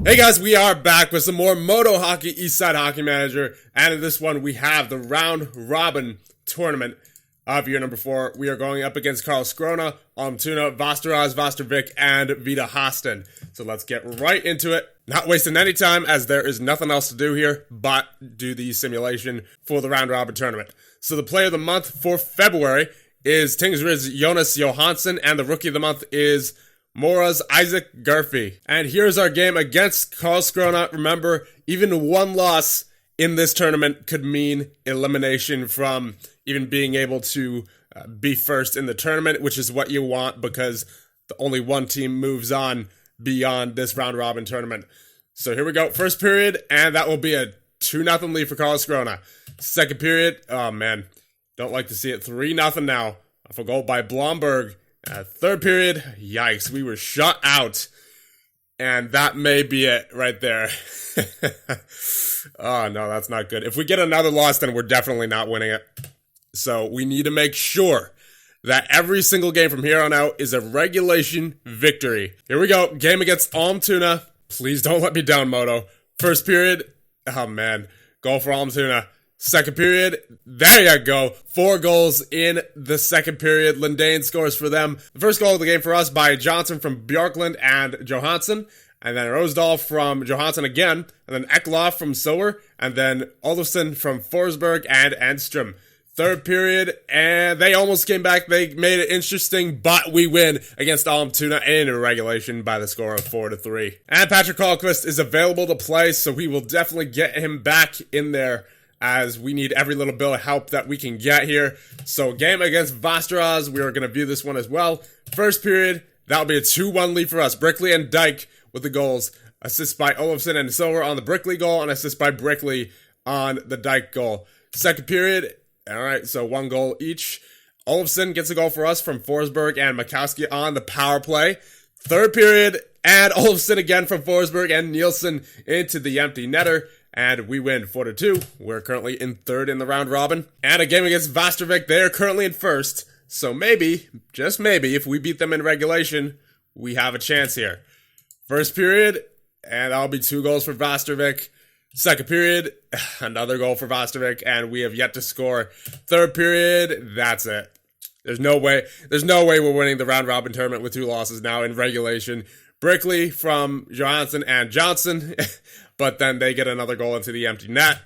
Hey guys, we are back with some more MODO Eastside Hockey Manager, and in this one we have the round robin tournament of year number 4. We are going up against Karlskrona, Almtuna, Västerås, Västervik, and Vida Hasten. So let's get right into it, not wasting any time as there is nothing else to do here but do the simulation for the round robin tournament. So the player of the month for February is Tingsryd's Jonas Johansson, and the rookie of the month is Mora's Isaac Gurphy. And here's our game against Karlskrona. Remember, even one loss in this tournament could mean elimination from even being able to be first in the tournament, which is what you want because only one team moves on beyond this round robin tournament. So here we go. First period, and that will be a 2-0 lead for Karlskrona. Second period, oh man, don't like to see it. 3-0 now. Off a goal by Blomberg. Third period, yikes, we were shut out. And that may be it right there. Oh, no, that's not good. If we get another loss, then we're definitely not winning it. So we need to make sure that every single game from here on out is a regulation victory. Here we go. Game against Almtuna. Please don't let me down, Modo. First period, oh, man, goal for Almtuna. Second period, there you go. 4 goals in the second period. Lindane scores for them. The first goal of the game for us by Johnson from Björklund and Johansson. And then Rosdahl from Johansson again. And then Eklof from Sower. And then Olofsson from Forsberg and Enstrom. Third period, and they almost came back. They made it interesting, but we win against Almtuna in regulation by the score of 4-3. And Patrick Hallqvist is available to play, so we will definitely get him back in there as we need every little bit of help that we can get here. So game against Västerås, we are going to view this one as well. First period, that'll be a 2-1 lead for us. Brickley and Dyke with the goals. Assist by Olofsson and Silver on the Brickley goal, and assist by Brickley on the Dyke goal. Second period, alright, so 1 goal each. Olofsson gets a goal for us from Forsberg and Makowski on the power play. Third period, and Olofsson again from Forsberg and Nielsen into the empty netter. And we win 4-2. We're currently in third in the round robin. And a game against Västervik, they are currently in first. So maybe, just maybe, if we beat them in regulation, we have a chance here. First period, and that'll be 2 goals for Västervik. Second period, another goal for Västervik, and we have yet to score. Third period, that's it. There's no way we're winning the round robin tournament with 2 losses now in regulation. Brickley from Johansson and Johnson, but then they get another goal into the empty net.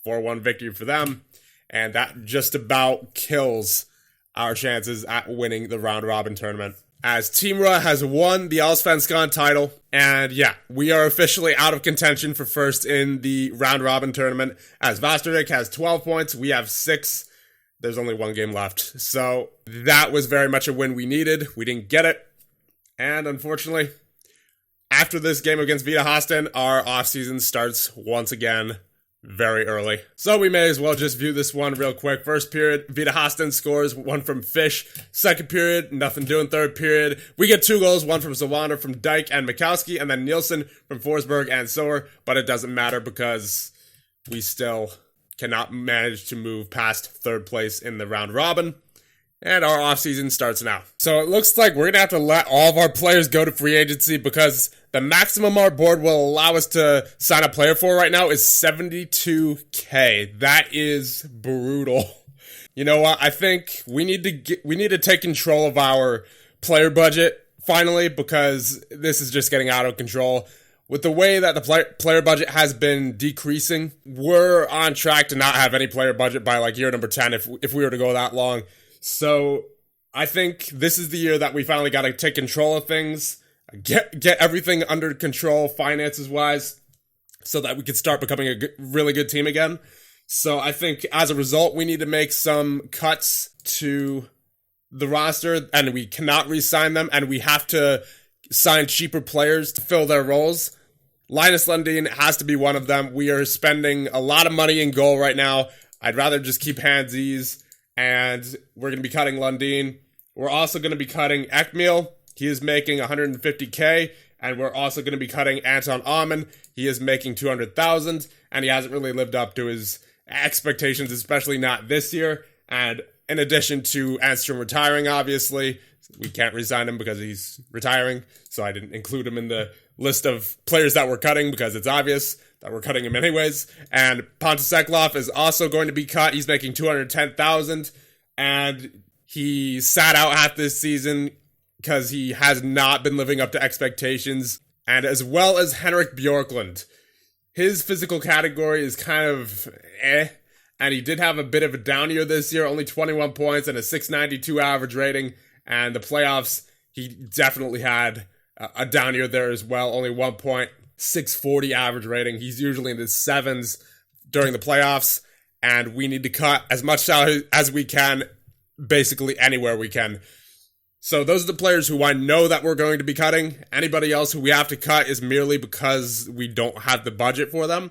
4-1 victory for them, and that just about kills our chances at winning the round robin tournament. As Timra has won the Allsvenskan title, and yeah, we are officially out of contention for first in the round robin tournament. As Västervik has 12 points, we have 6. There's only 1 game left. So that was very much a win we needed. We didn't get it. And unfortunately, after this game against Vida Hasten, our offseason starts once again very early. So we may as well just view this one real quick. First period, Vida Hasten scores 1 from Fish. Second period, nothing doing. Third period, we get 2 goals, 1 from Sylvander, from Dyke and Makowski, and then Nielsen from Forsberg and Sower. But it doesn't matter because we still cannot manage to move past third place in the round robin. And our offseason starts now. So it looks like we're going to have to let all of our players go to free agency because the maximum our board will allow us to sign a player for right now is $72K. That is brutal. You know what? I think we need to take control of our player budget finally because this is just getting out of control. With the way that the player budget has been decreasing, we're on track to not have any player budget by like year number 10 if we were to go that long. So I think this is the year that we finally got to take control of things, get everything under control finances-wise, so that we can start becoming a really good team again. So I think as a result, we need to make some cuts to the roster, and we cannot re-sign them, and we have to sign cheaper players to fill their roles. Linus Lundin has to be one of them. We are spending a lot of money in goal right now. I'd rather just keep Handsies. And we're going to be cutting Lundin. We're also going to be cutting Ekmil. He is making $150K. And we're also going to be cutting Anton Aman. He is making $200,000. And he hasn't really lived up to his expectations, especially not this year. And in addition to Enstrom retiring, obviously, we can't resign him because he's retiring. So I didn't include him in the list of players that we're cutting because it's obvious that we're cutting him anyways. And Pontiseklov is also going to be cut. He's making $210,000, and he sat out half this season because he has not been living up to expectations. And as well as Henrik Bjorklund. His physical category is kind of and he did have a bit of a down year this year, only 21 points and a 692 average rating. And the playoffs, he definitely had a down year there as well, only 1 point, 640 average rating. He's usually in the sevens during the playoffs, and we need to cut as much salary as we can, basically anywhere we can. So those are the players who I know that we're going to be cutting. Anybody else who we have to cut is merely because we don't have the budget for them.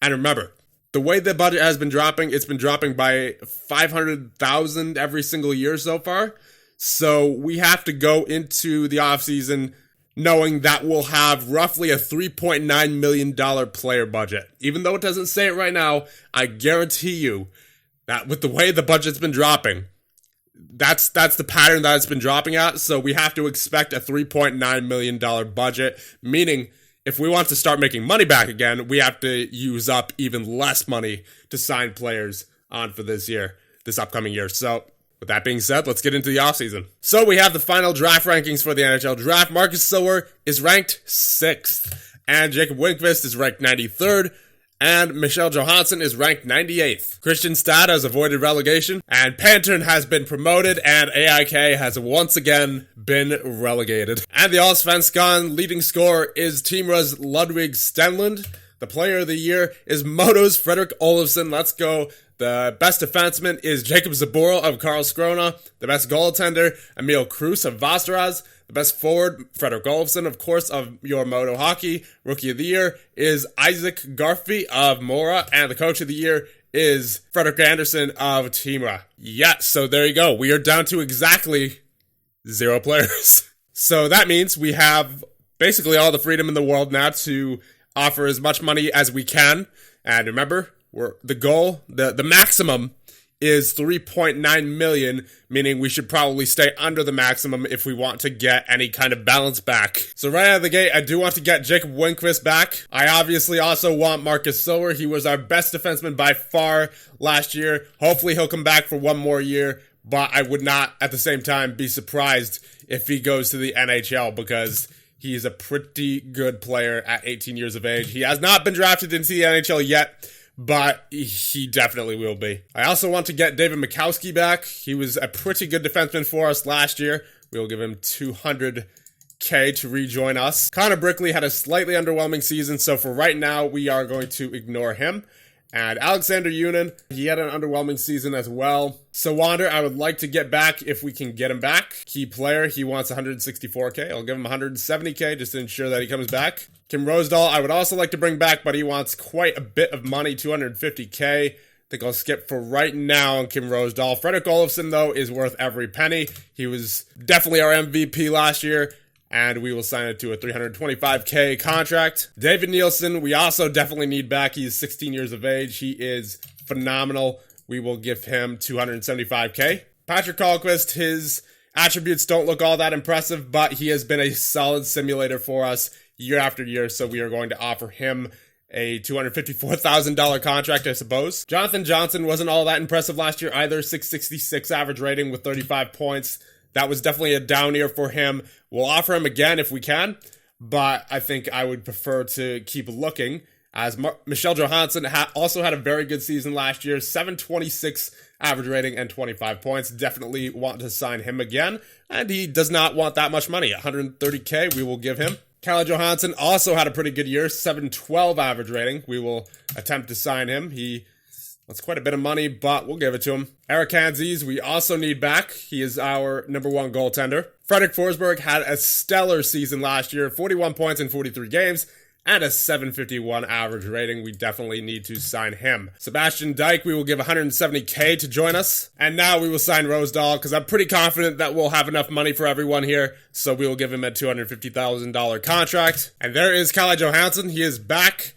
And remember, the way the budget has been dropping, it's been dropping by 500,000 every single year so far. So we have to go into the offseason knowing that we'll have roughly a $3.9 million player budget. Even though it doesn't say it right now, I guarantee you that with the way the budget's been dropping, that's the pattern that it's been dropping at. So we have to expect a $3.9 million budget, meaning if we want to start making money back again, we have to use up even less money to sign players on for this upcoming year. So with that being said, let's get into the offseason. So we have the final draft rankings for the NHL draft. Marcus Silver is ranked 6th, and Jacob Winquist is ranked 93rd, and Michelle Johansson is ranked 98th. Christian Stad has avoided relegation, and Pantern has been promoted, and AIK has once again been relegated. And the Allsvenskan leading scorer is Timra's Ludwig Stenlund. The player of the year is MODO's Fredrik Olofsson. Let's go. The best defenseman is Jacob Zaboral of Karlskrona. The best goaltender, Emil Kruse of Vasteras. The best forward, Fredrik Olofsson, of course, of your MODO Hockey. Rookie of the year is Isaac Garfey of Mora. And the coach of the year is Fredrik Anderson of Timra. Yes, so there you go. We are down to exactly 0 players. So that means we have basically all the freedom in the world now to offer as much money as we can. And remember, the goal, the maximum is 3.9 million, meaning we should probably stay under the maximum if we want to get any kind of balance back. So right out of the gate, I do want to get Jacob Winquist back. I obviously also want Marcus Silver. He was our best defenseman by far last year. Hopefully he'll come back for one more year, but I would not at the same time be surprised if he goes to the NHL because he's a pretty good player at 18 years of age. He has not been drafted into the NHL yet, but he definitely will be. I also want to get David Mikowski back. He was a pretty good defenseman for us last year. We'll give him $200K to rejoin us. Connor Brickley had a slightly underwhelming season, so for right now, we are going to ignore him. And Alexander Yunin, he had an underwhelming season as well. So Wander, I would like to get back if we can get him back. Key player, he wants 164K. I'll give him 170K just to ensure that he comes back. Kim Rosedal, I would also like to bring back, but he wants quite a bit of money, 250K. I think I'll skip for right now on Kim Rosedal. Fredrik Olofsson, though, is worth every penny. He was definitely our MVP last year, and we will sign it to a 325K contract. David Nielsen, we also definitely need back. He's 16 years of age. He is phenomenal. We will give him 275K. Patrick Hallquist, his attributes don't look all that impressive, but he has been a solid simulator for us year after year, so we are going to offer him a $254,000 contract, I suppose. Jonathan Johnson wasn't all that impressive last year either. 666 average rating with 35 points. That was definitely a down year for him. We'll offer him again if we can, but I think I would prefer to keep looking, as Michelle Johansson also had a very good season last year. 726 average rating and 25 points. Definitely want to sign him again, and he does not want that much money. 130K we will give him. Kalle Johansson also had a pretty good year, 712 average rating. We will attempt to sign him. That's quite a bit of money, but we'll give it to him. Eric Hanzis, we also need back. He is our number 1 goaltender. Fredrik Forsberg had a stellar season last year, 41 points in 43 games, and a 751 average rating. We definitely need to sign him. Sebastian Dyke, we will give 170K to join us. And now we will sign Rosedal, because I'm pretty confident that we'll have enough money for everyone here, so we will give him a $250,000 contract. And there is Kalle Johansson. He is back.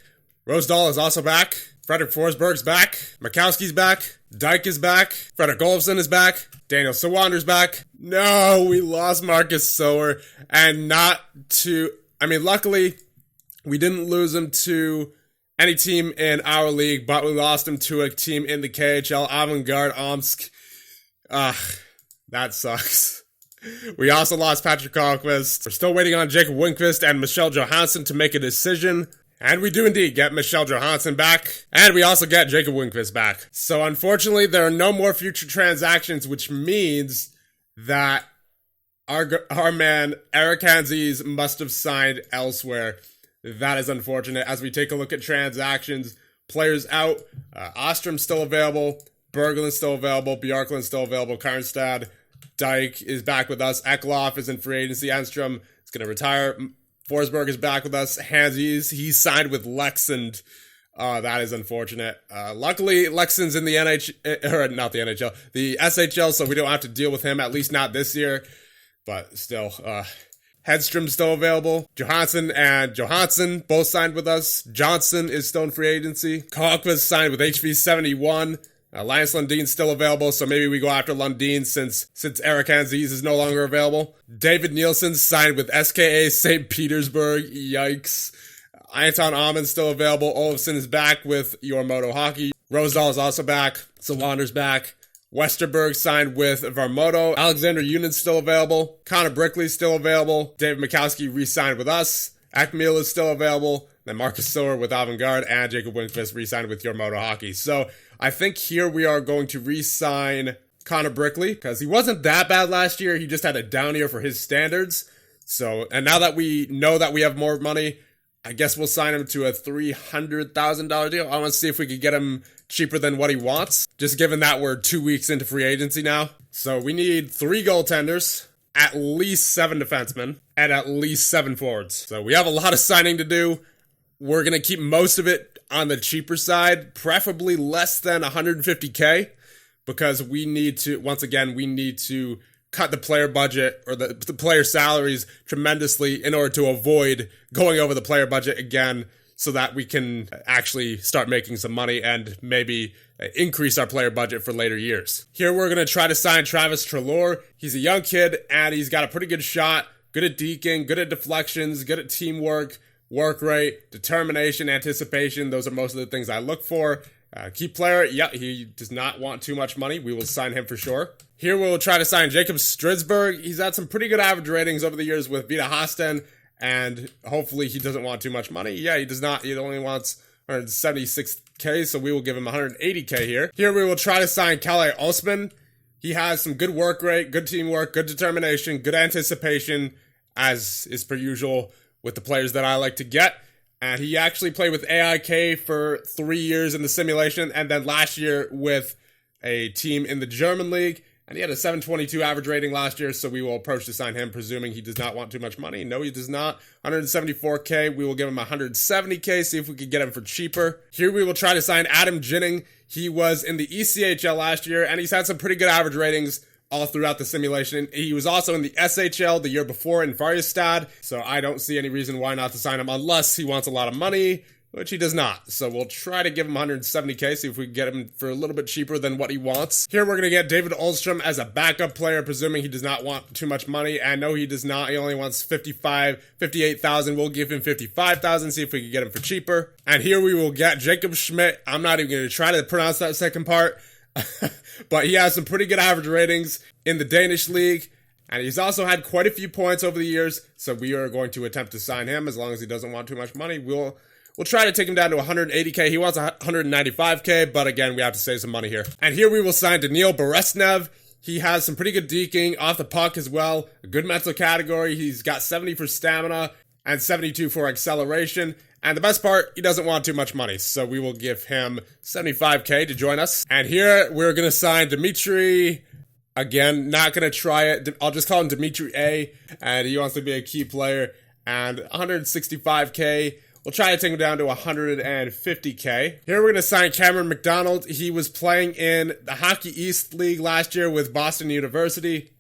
Rosedal is also back. Fredrik Forsberg's back. Mikowski's back. Dyke is back. Fredrik Olofsson is back. Daniel Sawander's back. No, we lost Marcus Sower. And luckily, We didn't lose him to any team in our league, but we lost him to a team in the KHL, Avant-Garde Omsk. That sucks. We also lost Patrick Alquist. We're still waiting on Jacob Winquist and Michelle Johansson to make a decision. And we do indeed get Michelle Johansson back. And we also get Jacob Winquist back. So unfortunately, there are no more future transactions, which means that our man, Eric Hanses, must have signed elsewhere. That is unfortunate. As we take a look at transactions, players out. Ostrom's still available. Berglund's still available. Bjarklund's still available. Karnstad. Dyke is back with us. Eklof is in free agency. Enstrom is going to retire. Forsberg is back with us. Hanses, he's signed with Leksand. That is unfortunate. Luckily, Leksand's in the not the NHL, the SHL, so we don't have to deal with him, at least not this year. But still, Hedstrom's still available. Johansson and Johansson both signed with us. Johnson is still in free agency. Kalkwas signed with HV71. Linus Lundin's still available, so maybe we go after Lundin since Eric Hanses is no longer available. David Nielsen signed with SKA St. Petersburg. Yikes. Anton Ammon's still available. Olofsson is back with your MODO Hockey. Rosedal is also back. Salander's back. Westerberg signed with Varmodo. Alexander Union's still available. Connor Brickley's still available. David Mikowski re-signed with us. Akmil is still available. Then Marcus Silver with Avant-Garde and Jacob Winquist re-signed with your MODO Hockey. So I think here we are going to re-sign Connor Brickley because he wasn't that bad last year. He just had a down year for his standards. So, and now that we know that we have more money, I guess we'll sign him to a $300,000 deal. I want to see if we could get him cheaper than what he wants, just given that we're 2 weeks into free agency now. So we need 3 goaltenders, at least 7 defensemen, and at least 7 forwards. So we have a lot of signing to do. We're going to keep most of it on the cheaper side, preferably less than $150K, because we need to, once again, we need to cut the player budget or the player salaries tremendously in order to avoid going over the player budget again, so that we can actually start making some money and maybe increase our player budget for later years. Here we're going to try to sign Travis Treloar. He's a young kid and he's got a pretty good shot, good at deking, good at deflections, good at teamwork, work rate, determination, anticipation. Those are most of the things I look for. Key player, yeah, he does not want too much money. We will sign him for sure. Here we'll try to sign Jacob Stridsberg. He's had some pretty good average ratings over the years with Vita Hasten, and hopefully he doesn't want too much money. Yeah, he does not. He only wants 176K, so we will give him 180K here. Here we will try to sign Kalle Osman. He has some good work rate, good teamwork, good determination, good anticipation, as is per usual with the players that I like to get. And he actually played with AIK for 3 years in the simulation, and then last year with a team in the German league. And he had a 722 average rating last year, so we will approach to sign him, presuming he does not want too much money. No, he does not. 174K, we will give him 170K, see if we can get him for cheaper. Here we will try to sign Adam Ginning. He was in the ECHL last year, and he's had some pretty good average ratings all throughout the simulation. He was also in the SHL the year before in Färjestad, so I don't see any reason why not to sign him unless he wants a lot of money, which he does not. So we'll try to give him 170K, see if we can get him for a little bit cheaper than what he wants. Here we're going to get David Olstrom as a backup player, presuming he does not want too much money. And no, he does not. He only wants 58,000. We'll give him 55,000, see if we can get him for cheaper. And here we will get Jacob Schmidt. I'm not even going to try to pronounce that second part. But he has some pretty good average ratings in the Danish league. And he's also had quite a few points over the years. So we are going to attempt to sign him as long as he doesn't want too much money. We'll try to take him down to 180K. He wants 195K, but again, we have to save some money here. And here we will sign Daniil Beresnev. He has some pretty good deking off the puck as well. A good mental category. He's got 70 for stamina and 72 for acceleration. And the best part, he doesn't want too much money. So we will give him 75K to join us. And here we're going to sign Dimitri. Again, not going to try it. I'll just call him Dimitri A. And he wants to be a key player. And 165K. We'll try to take him down to 150K. Here we're going to sign Cameron McDonald. He was playing in the Hockey East League last year with Boston University.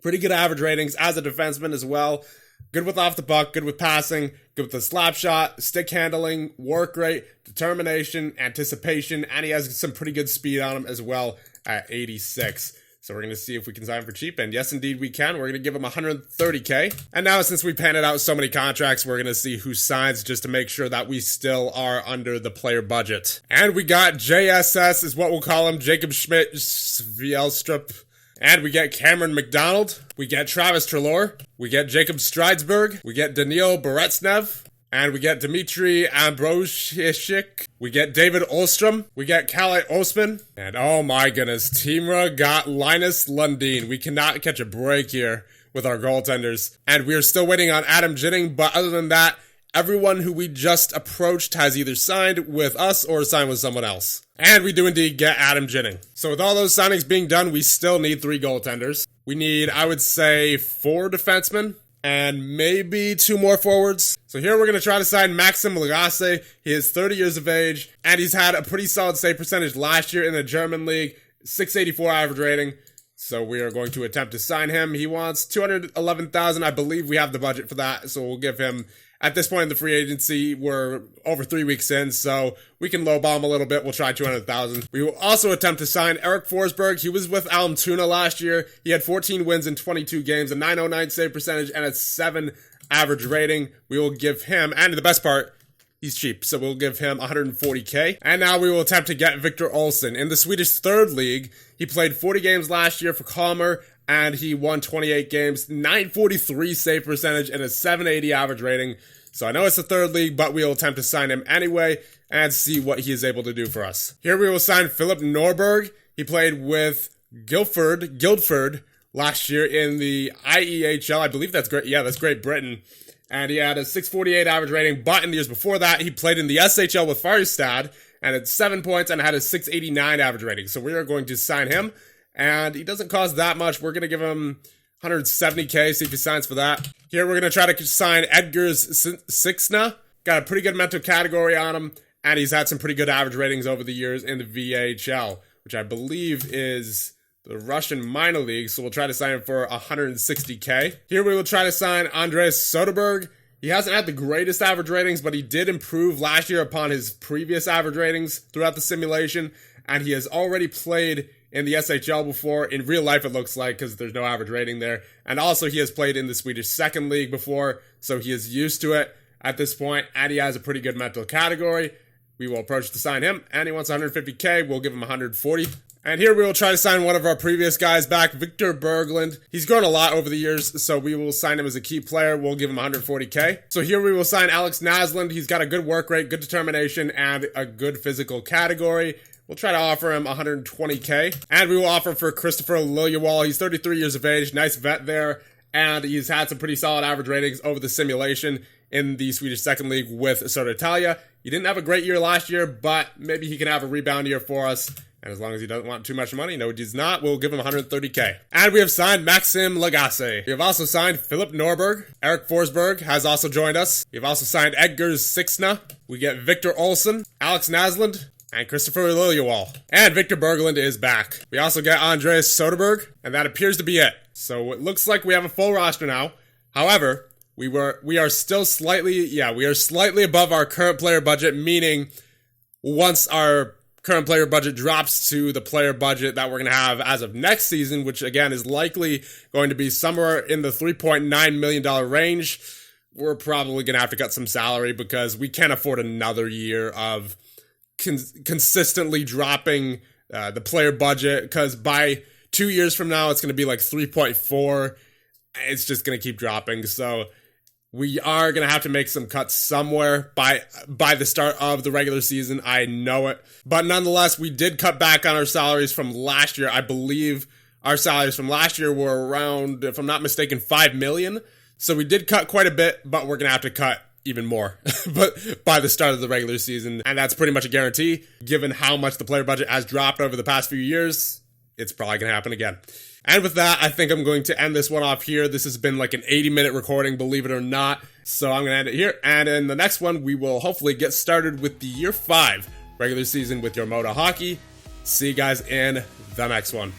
Pretty good average ratings as a defenseman as well. Good with off the puck, good with passing, good with the slap shot, stick handling, work rate, determination, anticipation, and he has some pretty good speed on him as well at 86. So we're going to see if we can sign for cheap, and yes, indeed we can. We're going to give him 130K. And now since we painted out so many contracts, we're going to see who signs just to make sure that we still are under the player budget. And we got JSS is what we'll call him, Jacob Schmidt Svielstrup. And we get Cameron McDonald. We get Travis Treloar. We get Jacob Stridesberg. We get Daniil Beretsnev. And we get Dmitry Ambrosishik. We get David Olstrom. We get Kalle Osman. And oh my goodness, Timra got Linus Lundin. We cannot catch a break here with our goaltenders. And we are still waiting on Adam Ginning. But other than that, everyone who we just approached has either signed with us or signed with someone else. And we do indeed get Adam Ginning. So with all those signings being done, we still need 3 goaltenders. We need, I would say, 4 defensemen. And maybe 2 more forwards. So here we're going to try to sign Maxim Lagasse. He is 30 years of age, and he's had a pretty solid save percentage last year in the German league, 684 average rating. So we are going to attempt to sign him. He wants $211,000. I believe we have the budget for that, so we'll give him, at this point in the free agency, we're over 3 weeks in, so we can lowball him a little bit. We'll try $200,000. We will also attempt to sign Eric Forsberg. He was with Almtuna last year. He had 14 wins in 22 games, a 909 save percentage, and a 7 average rating. We will give him, and the best part, he's cheap, so we'll give him 140K. And now we will attempt to get Victor Olsson. In the Swedish third league, he played 40 games last year for Kalmar, and he won 28 games, 943 save percentage, and a 780 average rating. So I know it's the third league, but we'll attempt to sign him anyway and see what he is able to do for us. Here we will sign Philip Norberg. He played with Guildford last year in the IEHL. I believe that's great. Yeah, that's Great Britain. And he had a 648 average rating, but in the years before that, he played in the SHL with Färjestad and had 7 points and had a 689 average rating. So we are going to sign him, and he doesn't cost that much. We're going to give him 170K, see if he signs for that. Here we're going to try to sign Edgars Sixna. Got a pretty good mental category on him, and he's had some pretty good average ratings over the years in the VHL, which I believe is the Russian minor league, so we'll try to sign him for 160K. Here we will try to sign Andreas Soderberg. He hasn't had the greatest average ratings, but he did improve last year upon his previous average ratings throughout the simulation, and he has already played in the SHL before. In real life, it looks like, because there's no average rating there. And also, he has played in the Swedish second league before, so he is used to it at this point, and he has a pretty good mental category. We will approach to sign him, and he wants 150K. We'll give him 140. And here we will try to sign one of our previous guys back, Victor Berglund. He's grown a lot over the years, so we will sign him as a key player. We'll give him 140K. So here we will sign Alex Naslund. He's got a good work rate, good determination, and a good physical category. We'll try to offer him 120K. And we will offer for Christopher Lilliewall. He's 33 years of age, nice vet there, and he's had some pretty solid average ratings over the simulation in the Swedish second league with Södertälje. He didn't have a great year last year, but maybe he can have a rebound year for us. And as long as he doesn't want too much money, no, he does not, we'll give him 130K. And we have signed Maxim Lagasse. We have also signed Philip Norberg. Eric Forsberg has also joined us. We have also signed Edgars Sixna. We get Victor Olsson, Alex Naslund, and Christopher Lilliewall. And Victor Berglund is back. We also get Andreas Soderberg, and that appears to be it. So it looks like we have a full roster now. However, we are still slightly above our current player budget, meaning once our current player budget drops to the player budget that we're going to have as of next season, which again is likely going to be somewhere in the $3.9 million range, we're probably going to have to cut some salary because we can't afford another year of consistently dropping the player budget, because by 2 years from now, it's going to be like 3.4. It's just going to keep dropping. So we are going to have to make some cuts somewhere by the start of the regular season. I know it. But nonetheless, we did cut back on our salaries from last year. I believe our salaries from last year were around, if I'm not mistaken, $5 million. So we did cut quite a bit, but we're going to have to cut even more but by the start of the regular season. And that's pretty much a guarantee. Given how much the player budget has dropped over the past few years, it's probably going to happen again. And with that, I think I'm going to end this one off here. This has been like an 80-minute recording, believe it or not. So I'm going to end it here. And in the next one, we will hopefully get started with the Year 5 regular season with your MODO Hockey. See you guys in the next one.